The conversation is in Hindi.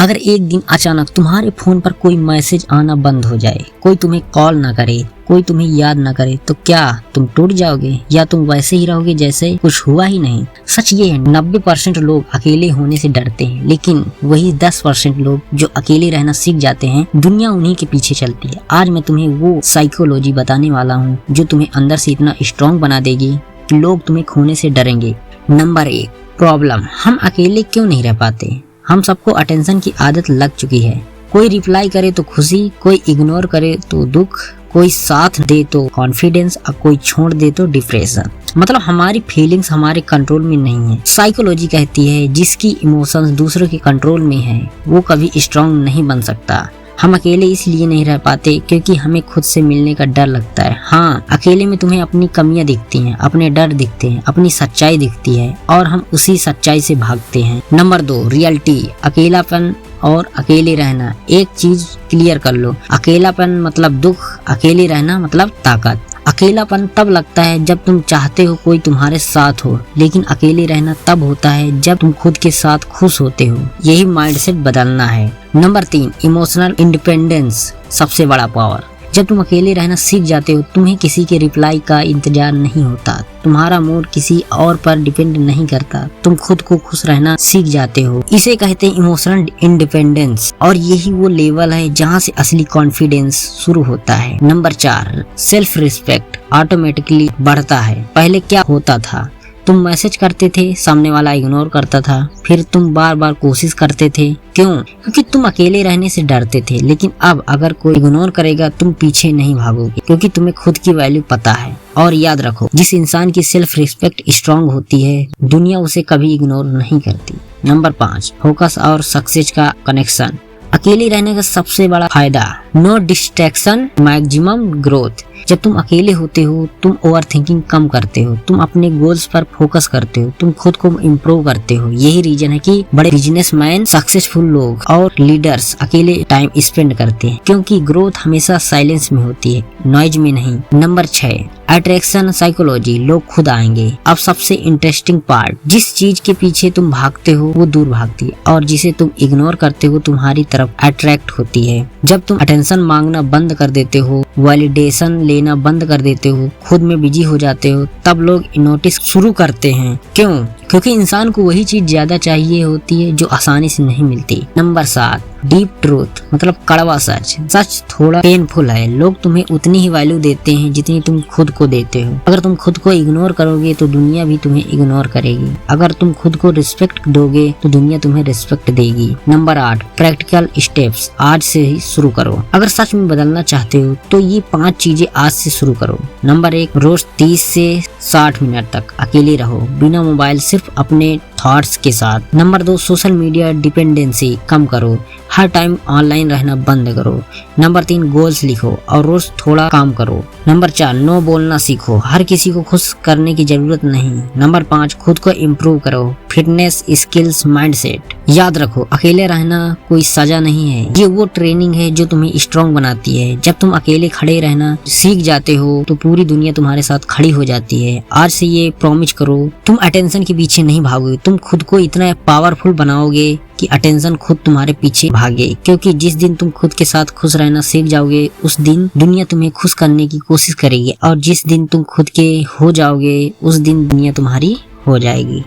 अगर एक दिन अचानक तुम्हारे फोन पर कोई मैसेज आना बंद हो जाए, कोई तुम्हें कॉल ना करे, कोई तुम्हें याद ना करे, तो क्या तुम टूट जाओगे या तुम वैसे ही रहोगे जैसे कुछ हुआ ही नहीं? सच ये है, 90% लोग अकेले होने से डरते हैं, लेकिन वही 10% लोग जो अकेले रहना सीख जाते हैं, दुनिया उन्हीं के पीछे चलती है। आज मैं तुम्हें वो साइकोलॉजी बताने वाला हूँ जो तुम्हें अंदर से इतना स्ट्रॉन्ग बना देगी कि लोग तुम्हें खोने से डरेंगे। Number 1, problem. हम अकेले क्यों नहीं रह पाते? हम सबको अटेंशन की आदत लग चुकी है। कोई रिप्लाई करे तो खुशी, कोई इग्नोर करे तो दुख, कोई साथ दे तो कॉन्फिडेंस और कोई छोड़ दे तो डिप्रेशन। मतलब हमारी फीलिंग्स हमारे कंट्रोल में नहीं है। साइकोलॉजी कहती है जिसकी इमोशंस दूसरों के कंट्रोल में है वो कभी स्ट्रांग नहीं बन सकता। हम अकेले इसलिए नहीं रह पाते क्योंकि हमें खुद से मिलने का डर लगता है। हाँ, अकेले में तुम्हें अपनी कमियां दिखती हैं, अपने डर दिखते हैं, अपनी सच्चाई दिखती है और हम उसी सच्चाई से भागते हैं। Number 2, reality. अकेलापन और अकेले रहना। एक चीज क्लियर कर लो, अकेलापन मतलब दुख, अकेले रहना मतलब ताकत। अकेलापन तब लगता है जब तुम चाहते हो कोई तुम्हारे साथ हो, लेकिन अकेले रहना तब होता है जब तुम खुद के साथ खुश होते हो। यही माइंडसेट बदलना है। Number 3, emotional independence. सबसे बड़ा पावर। जब तुम अकेले रहना सीख जाते हो, तुम्हें किसी के रिप्लाई का इंतजार नहीं होता, तुम्हारा मूड किसी और पर डिपेंड नहीं करता, तुम खुद को खुश रहना सीख जाते हो। इसे कहते हैं इमोशनल इंडिपेंडेंस, और यही वो लेवल है जहाँ से असली कॉन्फिडेंस शुरू होता है। नंबर 4, सेल्फ रिस्पेक्ट ऑटोमेटिकली बढ़ता है। पहले क्या होता था? तुम मैसेज करते थे, सामने वाला इग्नोर करता था, फिर तुम बार बार कोशिश करते थे। क्यों? क्योंकि तुम अकेले रहने से डरते थे। लेकिन अब अगर कोई इग्नोर करेगा तुम पीछे नहीं भागोगे, क्योंकि तुम्हें खुद की वैल्यू पता है। और याद रखो, जिस इंसान की सेल्फ रिस्पेक्ट स्ट्रांग होती है, दुनिया उसे कभी इग्नोर नहीं करती। नंबर 5, फोकस और सक्सेस का कनेक्शन। अकेले रहने का सबसे बड़ा फायदा, नो डिस्ट्रैक्शन, मैक्सिमम ग्रोथ। जब तुम अकेले होते हो तुम ओवर थिंकिंग कम करते हो, तुम अपने गोल्स पर फोकस करते हो, तुम खुद को इम्प्रूव करते हो। यही रीजन है कि बड़े बिजनेसमैन, सक्सेसफुल लोग और लीडर्स अकेले टाइम स्पेंड करते हैं, क्योंकि ग्रोथ हमेशा साइलेंस में होती है, नॉइज में नहीं। Number 6, attraction psychology. लोग खुद आएंगे। अब सबसे इंटरेस्टिंग पार्ट, जिस चीज के पीछे तुम भागते हो वो दूर भागती है, और जिसे तुम इग्नोर करते हो तुम्हारी तरफ अट्रैक्ट होती है। जब तुम अटेंशन मांगना बंद कर देते हो, वैलिडेशन लेना बंद कर देते हो, खुद में बिजी हो जाते हो, तब लोग नोटिस शुरू करते हैं। क्यों? क्योंकि इंसान को वही चीज ज्यादा चाहिए होती है जो आसानी से नहीं मिलती। नंबर 7, डीप ट्रूथ मतलब कड़वा सच। सच थोड़ा पेनफुल है। लोग तुम्हें उतनी ही वैल्यू देते हैं जितनी तुम खुद को देते हो। अगर तुम खुद को इग्नोर करोगे तो दुनिया भी तुम्हें इग्नोर करेगी। अगर तुम खुद को रिस्पेक्ट दोगे तो दुनिया तुम्हें रिस्पेक्ट देगी। Number 8, practical steps. आज से ही शुरू करो। अगर सच में बदलना चाहते हो तो ये 5 चीजें आज से शुरू करो। नंबर 1, रोज 30 से 60 मिनट तक अकेले रहो, बिना मोबाइल, सिर्फ अपने थॉट्स के साथ। नंबर 2, सोशल मीडिया डिपेंडेंसी कम करो, हर टाइम ऑनलाइन रहना बंद करो। नंबर 3, गोल्स लिखो और रोज थोड़ा काम करो। नंबर 4, नो बोलना सीखो, हर किसी को खुश करने की जरूरत नहीं। नंबर 5, खुद को इम्प्रूव करो, फिटनेस, स्किल्स, माइंडसेट। याद रखो, अकेले रहना कोई सजा नहीं है, ये वो ट्रेनिंग है जो तुम्हें स्ट्रांग बनाती है। जब तुम अकेले खड़े रहना सीख जाते हो तो पूरी दुनिया तुम्हारे साथ खड़ी हो जाती है। आज से ये प्रॉमिस करो, तुम अटेंशन के पीछे नहीं भागोगे, तुम खुद को इतना पावरफुल बनाओगे कि अटेंशन खुद तुम्हारे पीछे भागे। क्योंकि जिस दिन तुम खुद के साथ खुश रहना सीख जाओगे उस दिन दुनिया तुम्हें खुश करने की कोशिश करेगी, और जिस दिन तुम खुद के हो जाओगे उस दिन दुनिया तुम्हारी हो जाएगी।